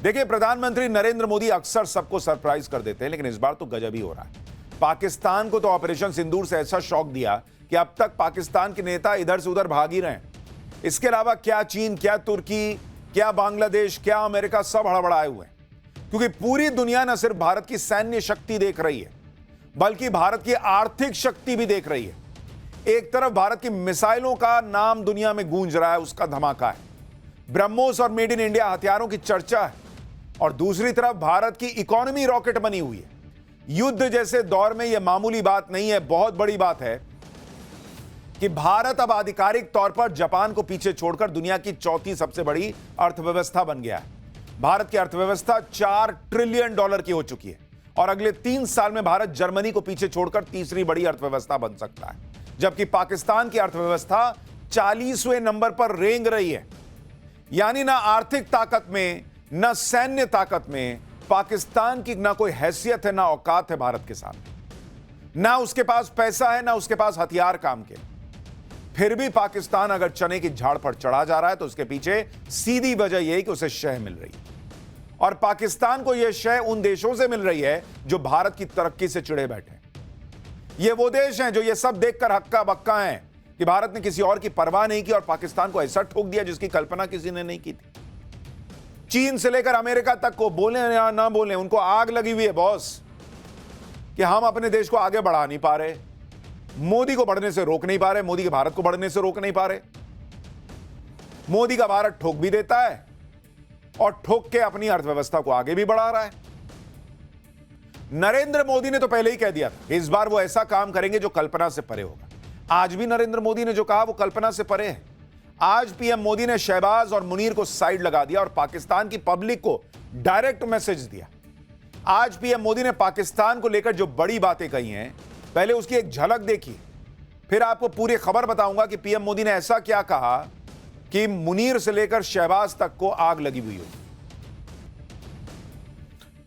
देखिए, प्रधानमंत्री नरेंद्र मोदी अक्सर सबको सरप्राइज कर देते हैं, लेकिन इस बार तो गजब ही हो रहा है। पाकिस्तान को तो ऑपरेशन सिंदूर से ऐसा शॉक दिया कि अब तक पाकिस्तान के नेता इधर से उधर भाग ही रहे हैं। इसके अलावा क्या चीन, क्या तुर्की, क्या बांग्लादेश, क्या अमेरिका, सब हड़बड़ाए हुए हैं, क्योंकि पूरी दुनिया न सिर्फ भारत की सैन्य शक्ति देख रही है, बल्कि भारत की आर्थिक शक्ति भी देख रही है। एक तरफ भारत की मिसाइलों का नाम दुनिया में गूंज रहा है, उसका धमाका है, ब्रह्मोस और मेड इन इंडिया हथियारों की चर्चा है, और दूसरी तरफ भारत की इकोनॉमी रॉकेट बनी हुई है। युद्ध जैसे दौर में यह मामूली बात नहीं है, बहुत बड़ी बात है कि भारत अब आधिकारिक तौर पर जापान को पीछे छोड़कर दुनिया की चौथी सबसे बड़ी अर्थव्यवस्था बन गया है। भारत की अर्थव्यवस्था $4 ट्रिलियन की हो चुकी है, और अगले 3 साल में भारत जर्मनी को पीछे छोड़कर तीसरी बड़ी अर्थव्यवस्था बन सकता है, जबकि पाकिस्तान की अर्थव्यवस्था 40वें नंबर पर रेंग रही है। यानी ना आर्थिक ताकत में, न सैन्य ताकत में पाकिस्तान की ना कोई हैसियत है, ना औकात है भारत के सामने। ना उसके पास पैसा है, ना उसके पास हथियार काम के। फिर भी पाकिस्तान अगर चने की झाड़ पर चढ़ा जा रहा है तो उसके पीछे सीधी वजह यह है कि उसे शय मिल रही है, और पाकिस्तान को यह शय उन देशों से मिल रही है जो भारत की तरक्की से चिढ़े बैठे हैं। ये वो देश हैं जो ये सब देखकर हक्का बक्का हैं कि भारत ने किसी और की परवाह नहीं की और पाकिस्तान को ऐसा ठोक दिया जिसकी कल्पना किसी ने नहीं की थी। चीन से लेकर अमेरिका तक को, बोले या ना बोले, उनको आग लगी हुई है बॉस कि हम अपने देश को आगे बढ़ा नहीं पा रहे, मोदी को बढ़ने से रोक नहीं पा रहे, मोदी के भारत को बढ़ने से रोक नहीं पा रहे। मोदी का भारत ठोक भी देता है और ठोक के अपनी अर्थव्यवस्था को आगे भी बढ़ा रहा है। नरेंद्र मोदी ने तो पहले ही कह दिया था इस बार वो ऐसा काम करेंगे जो कल्पना से परे होगा। आज भी नरेंद्र मोदी ने जो कहा वो कल्पना से परे है। आज पीएम मोदी ने शहबाज और मुनीर को साइड लगा दिया और पाकिस्तान की पब्लिक को डायरेक्ट मैसेज दिया। आज पीएम मोदी ने पाकिस्तान को लेकर जो बड़ी बातें कही हैं, पहले उसकी एक झलक देखिए, फिर आपको पूरी खबर बताऊंगा कि पीएम मोदी ने ऐसा क्या कहा कि मुनीर से लेकर शहबाज तक को आग लगी हुई हो।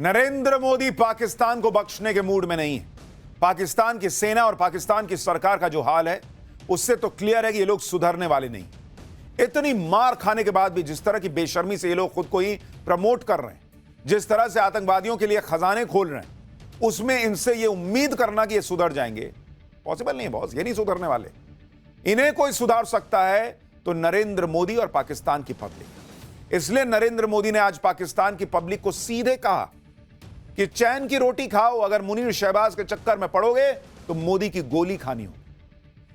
नरेंद्र मोदी पाकिस्तान को बख्शने के मूड में नहीं है। पाकिस्तान की सेना और पाकिस्तान की सरकार का जो हाल है उससे तो क्लियर है कि ये लोग सुधरने वाले नहीं। इतनी मार खाने के बाद भी जिस तरह की बेशर्मी से ये लोग खुद को ही प्रमोट कर रहे हैं, जिस तरह से आतंकवादियों के लिए खजाने खोल रहे हैं, उसमें इनसे ये उम्मीद करना कि ये सुधर जाएंगे पॉसिबल नहीं है बॉस। ये नहीं सुधरने वाले। इन्हें कोई सुधार सकता है तो नरेंद्र मोदी और पाकिस्तान की पब्लिक। इसलिए नरेंद्र मोदी ने आज पाकिस्तान की पब्लिक को सीधे कहा कि चैन की रोटी खाओ, अगर मुनीर शहबाज के चक्कर में पड़ोगे तो मोदी की गोली खानी हो।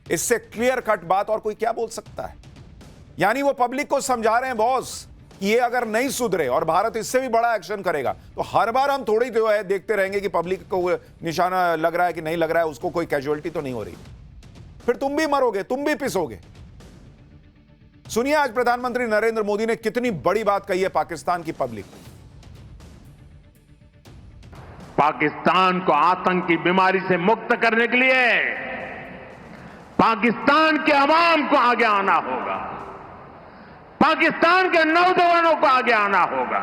इससे क्लियर कट बात और कोई क्या बोल सकता है। यानी वो पब्लिक को समझा रहे हैं बॉस कि ये अगर नहीं सुधरे और भारत इससे भी बड़ा एक्शन करेगा तो हर बार हम थोड़ी जो है देखते रहेंगे कि पब्लिक को निशाना लग रहा है कि नहीं लग रहा है, उसको कोई कैजुअलिटी तो नहीं हो रही, फिर तुम भी मरोगे, तुम भी पिसोगे। सुनिए आज प्रधानमंत्री नरेंद्र मोदी ने कितनी बड़ी बात कही है पाकिस्तान की पब्लिक को। पाकिस्तान को आतंक की बीमारी से मुक्त करने के लिए पाकिस्तान के अवाम को आगे आना होगा, पाकिस्तान के नौजवानों को आगे आना होगा।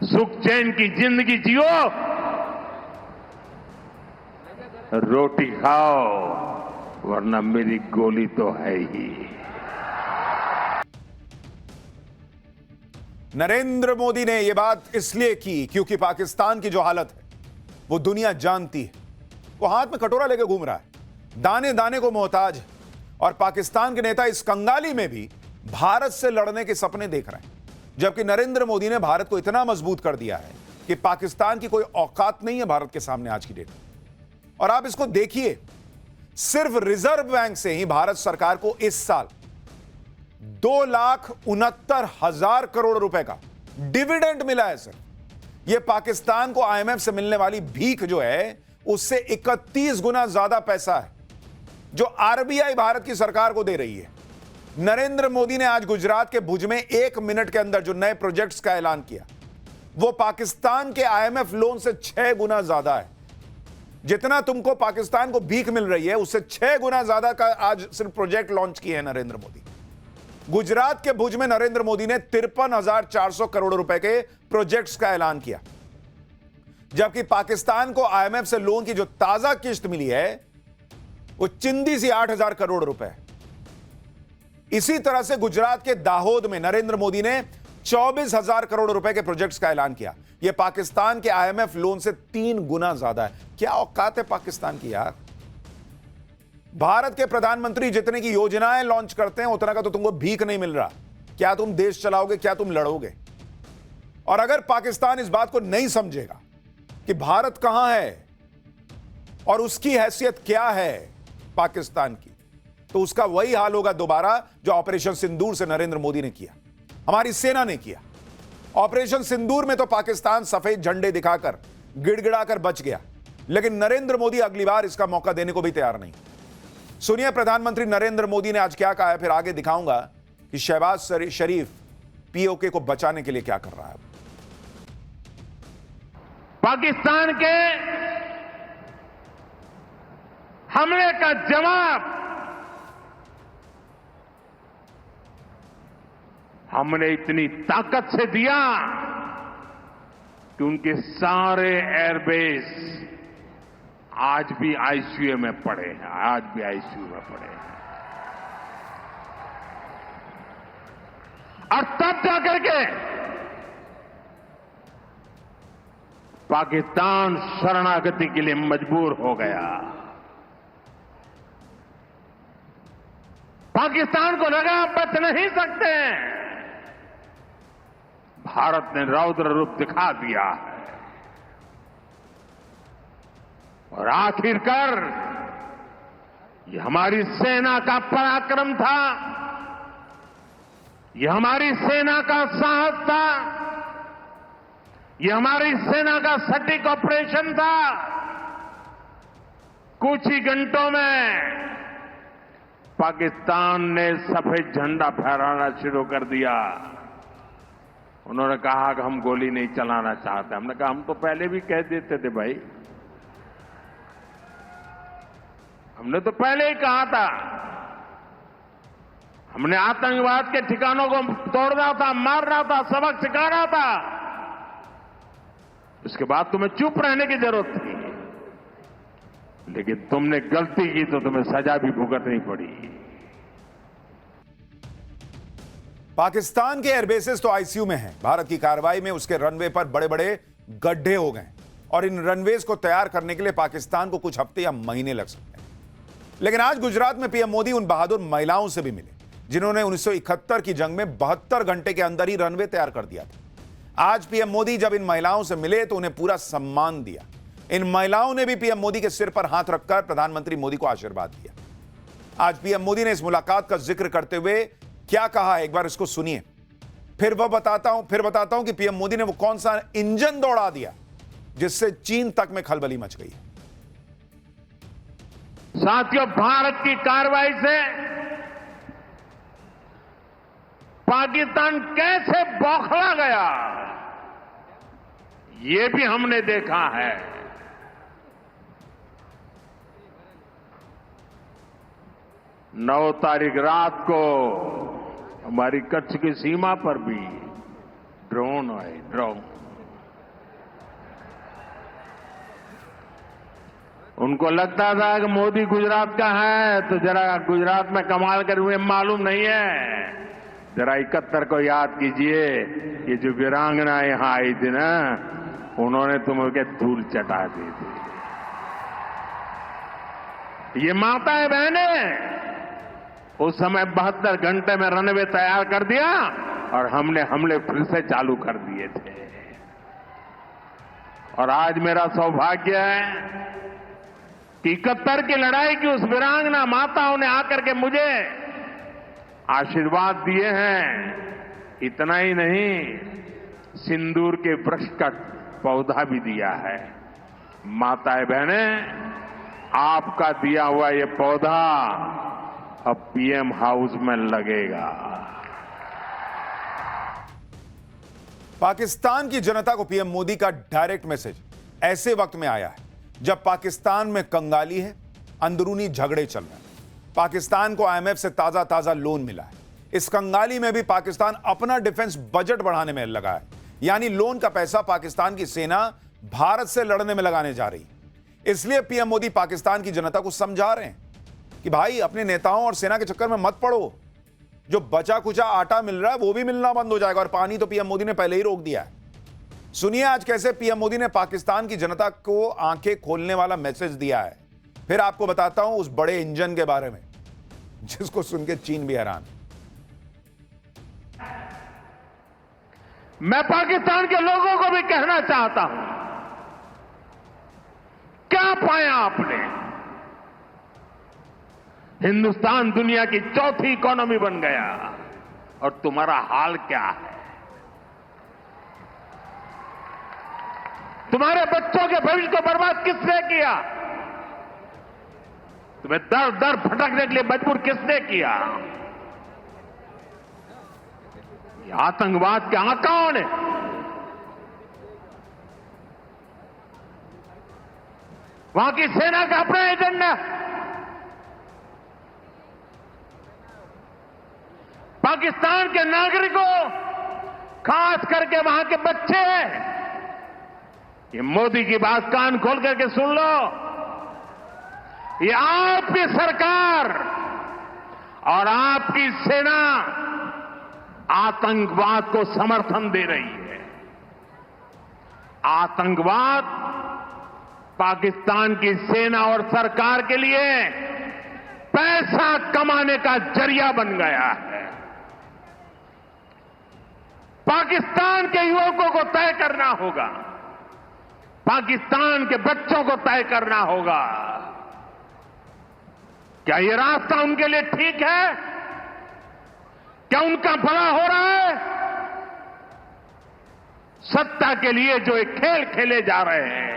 सुख चैन की जिंदगी जियो, रोटी खाओ, वरना मेरी गोली तो है ही। नरेंद्र मोदी ने यह बात इसलिए की क्योंकि पाकिस्तान की जो हालत है वो दुनिया जानती है। वो हाथ में कटोरा लेके घूम रहा है, दाने दाने को मोहताज है, और पाकिस्तान के नेता इस कंगाली में भी भारत से लड़ने के सपने देख रहे हैं। जबकि नरेंद्र मोदी ने भारत को इतना मजबूत कर दिया है कि पाकिस्तान की कोई औकात नहीं है भारत के सामने आज की डेट में। और आप इसको देखिए, सिर्फ रिजर्व बैंक से ही भारत सरकार को इस साल 2,69,000 करोड़ रुपए का डिविडेंड मिला है सर। यह पाकिस्तान को आईएमएफ से मिलने वाली भीख जो है उससे 31 गुना ज्यादा पैसा है जो आरबीआई भारत की सरकार को दे रही है। नरेंद्र मोदी ने आज गुजरात के भुज में 1 मिनट के अंदर जो नए प्रोजेक्ट्स का ऐलान किया वो पाकिस्तान के आईएमएफ लोन से 6 गुना ज्यादा है। जितना तुमको पाकिस्तान को भीख मिल रही है उससे 6 गुना ज्यादा का आज सिर्फ प्रोजेक्ट लॉन्च किए हैं नरेंद्र मोदी। गुजरात के भुज में नरेंद्र मोदी ने 53,400 करोड़ रुपए के प्रोजेक्ट्स का ऐलान किया, जबकि पाकिस्तान को आईएमएफ से लोन की जो ताजा किस्त मिली है वो चिंदी सी 8,000 करोड़ रुपए। इसी तरह से गुजरात के दाहोद में नरेंद्र मोदी ने 24,000 करोड़ रुपए के प्रोजेक्ट्स का ऐलान किया। यह पाकिस्तान के आईएमएफ लोन से 3 गुना ज्यादा है। क्या औकात है पाकिस्तान की यार। भारत के प्रधानमंत्री जितने की योजनाएं लॉन्च करते हैं उतना का तो तुमको भीख नहीं मिल रहा। क्या तुम देश चलाओगे, क्या तुम लड़ोगे। और अगर पाकिस्तान इस बात को नहीं समझेगा कि भारत कहां है और उसकी हैसियत क्या है पाकिस्तान की, तो उसका वही हाल होगा दोबारा जो ऑपरेशन सिंदूर से नरेंद्र मोदी ने किया, हमारी सेना ने किया। ऑपरेशन सिंदूर में तो पाकिस्तान सफेद झंडे दिखाकर गिड़गिड़ाकर बच गया, लेकिन नरेंद्र मोदी अगली बार इसका मौका देने को भी तैयार नहीं। सुनिए प्रधानमंत्री नरेंद्र मोदी ने आज क्या कहा है, फिर आगे दिखाऊंगा कि शहबाज शरीफ पीओके को बचाने के लिए क्या कर रहा है। पाकिस्तान के हमले का जवाब हमने इतनी ताकत से दिया कि उनके सारे एयरबेस आज भी आईसीयू में पड़े हैं, आज भी आईसीयू में पड़े हैं। और तब जाकर के पाकिस्तान शरणागति के लिए मजबूर हो गया। पाकिस्तान को लगा बच नहीं सकते। भारत ने रौद्र रूप दिखा दिया है और आखिरकार ये हमारी सेना का पराक्रम था, ये हमारी सेना का साहस था, ये हमारी सेना का सटीक ऑपरेशन था। कुछ ही घंटों में पाकिस्तान ने सफेद झंडा फहराना शुरू कर दिया। उन्होंने कहा कि हम गोली नहीं चलाना चाहते। हमने कहा हम तो पहले भी कह देते थे भाई, हमने तो पहले ही कहा था। हमने आतंकवाद के ठिकानों को तोड़ना था, मारना था, सबक सिखाना था। उसके बाद तुम्हें चुप रहने की जरूरत थी, लेकिन तुमने गलती की तो तुम्हें सजा भी भुगतनी पड़ी। पाकिस्तान के एयरबेसेस तो आईसीयू में हैं। भारत की कार्रवाई में उसके रनवे पर बड़े बड़े गड्ढे हो गए और इन रनवेज को तैयार करने के लिए पाकिस्तान को कुछ हफ्ते या महीने लग सकते हैं। लेकिन आज गुजरात में पीएम मोदी उन बहादुर महिलाओं से भी मिले जिन्होंने 1971 की जंग में 72 घंटे के अंदर ही रनवे तैयार कर दिया था। आज पीएम मोदी जब इन महिलाओं से मिले तो उन्हें पूरा सम्मान दिया। इन महिलाओं ने भी पीएम मोदी के सिर पर हाथ रखकर प्रधानमंत्री मोदी को आशीर्वाद दिया। आज पीएम मोदी ने इस मुलाकात का जिक्र करते हुए क्या कहा, एक बार इसको सुनिए, फिर बताता हूं कि पीएम मोदी ने वो कौन सा इंजन दौड़ा दिया जिससे चीन तक में खलबली मच गई। साथियों, भारत की कार्रवाई से पाकिस्तान कैसे बौखला गया, ये भी हमने देखा है। नौ तारीख रात को हमारी कच्छ की सीमा पर भी ड्रोन आए, ड्रोन। उनको लगता था कि मोदी गुजरात का है तो जरा गुजरात में कमाल कर हुए मालूम नहीं है। जरा 71 को याद कीजिए, ये जो वीरांगना यहां आई थी ना, उन्होंने तुम्हें धूल चटा दी थी। ये माताएं बहनें उस समय 72 घंटे में रनवे तैयार कर दिया और हमने हमले फिर से चालू कर दिए थे। और आज मेरा सौभाग्य है कि 71 की लड़ाई की उस वीरांगना माताओं ने आकर के मुझे आशीर्वाद दिए हैं। इतना ही नहीं, सिंदूर के वृक्ष का पौधा भी दिया है। माताएं बहनें, आपका दिया हुआ ये पौधा अब पीएम हाउस में लगेगा। पाकिस्तान की जनता को पीएम मोदी का डायरेक्ट मैसेज ऐसे वक्त में आया है जब पाकिस्तान में कंगाली है, अंदरूनी झगड़े चल रहे हैं। पाकिस्तान को आईएमएफ से ताजा लोन मिला है। इस कंगाली में भी पाकिस्तान अपना डिफेंस बजट बढ़ाने में लगा है, यानी लोन का पैसा पाकिस्तान की सेना भारत से लड़ने में लगाने जा रही है। इसलिए पीएम मोदी पाकिस्तान की जनता को समझा रहे हैं कि भाई अपने नेताओं और सेना के चक्कर में मत पड़ो। जो बचा कुचा आटा मिल रहा है वो भी मिलना बंद हो जाएगा, और पानी तो पीएम मोदी ने पहले ही रोक दिया है। सुनिए आज कैसे पीएम मोदी ने पाकिस्तान की जनता को आंखें खोलने वाला मैसेज दिया है। फिर आपको बताता हूं उस बड़े इंजन के बारे में जिसको सुन के चीन भी हैरान। मैं पाकिस्तान के लोगों को भी कहना चाहता हूं, क्या पाया आपने? हिंदुस्तान दुनिया की चौथी इकोनॉमी बन गया, और तुम्हारा हाल क्या है? तुम्हारे बच्चों के भविष्य को बर्बाद किसने किया? तुम्हें दर दर भटकने के लिए मजबूर किसने किया? ये आतंकवाद के आकाओं ने। वहां की सेना का अपना एजेंडा, पाकिस्तान के नागरिकों, खास करके वहां के बच्चे, ये मोदी की बात कान खोल करके सुन लो। ये आपकी सरकार और आपकी सेना आतंकवाद को समर्थन दे रही है। आतंकवाद पाकिस्तान की सेना और सरकार के लिए पैसा कमाने का जरिया बन गया है। पाकिस्तान के युवकों को तय करना होगा, पाकिस्तान के बच्चों को तय करना होगा, क्या ये रास्ता उनके लिए ठीक है? क्या उनका भला हो रहा है? सत्ता के लिए जो एक खेल खेले जा रहे हैं,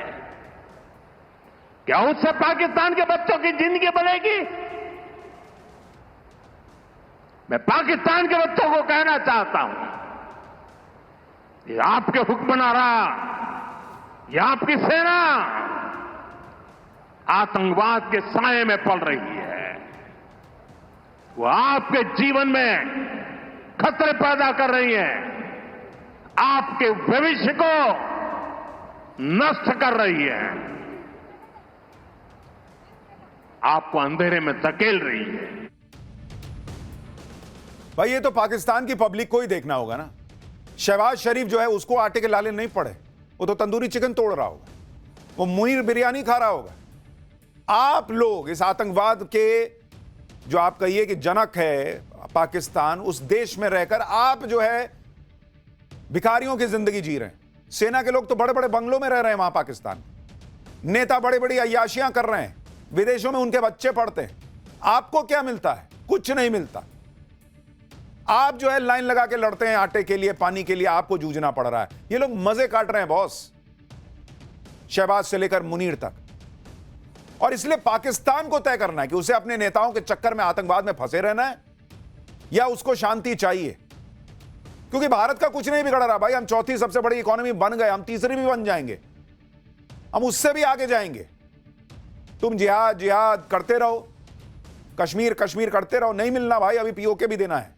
क्या उससे पाकिस्तान के बच्चों की जिंदगी बनेगी? मैं पाकिस्तान के बच्चों को कहना चाहता हूं, ये आपके हुक्मनारा, ये आपकी सेना आतंकवाद के साए में पल रही है। वो आपके जीवन में खतरे पैदा कर रही है, आपके भविष्य को नष्ट कर रही है, आपको अंधेरे में धकेल रही है। भाई ये तो पाकिस्तान की पब्लिक को ही देखना होगा ना। शहबाज शरीफ जो है उसको आटे के लाले नहीं पड़े, वो तो तंदूरी चिकन तोड़ रहा होगा, वो मुनीर बिरयानी खा रहा होगा। आप लोग इस आतंकवाद के जो आप कहिए कि जनक है पाकिस्तान, उस देश में रहकर आप जो है भिखारियों की जिंदगी जी रहे हैं। सेना के लोग तो बड़े बड़े बंगलों में रह रहे हैं वहां पाकिस्तान, नेता बड़ी बड़ी अय्याशियां कर रहे हैं, विदेशों में उनके बच्चे पढ़ते हैं। आपको क्या मिलता है? कुछ नहीं मिलता। आप जो है लाइन लगा के लड़ते हैं आटे के लिए, पानी के लिए, आपको जूझना पड़ रहा है। ये लोग मजे काट रहे हैं बॉस, शहबाज से लेकर मुनीर तक। और इसलिए पाकिस्तान को तय करना है कि उसे अपने नेताओं के चक्कर में आतंकवाद में फंसे रहना है या उसको शांति चाहिए। क्योंकि भारत का कुछ नहीं बिगड़ रहा भाई, हम चौथी सबसे बड़ी इकोनॉमी बन गए, हम तीसरी भी बन जाएंगे, हम उससे भी आगे जाएंगे। तुम जिहाद जिहाद करते रहो, कश्मीर कश्मीर करते रहो, नहीं मिलना भाई, अभी पीओके भी देना है।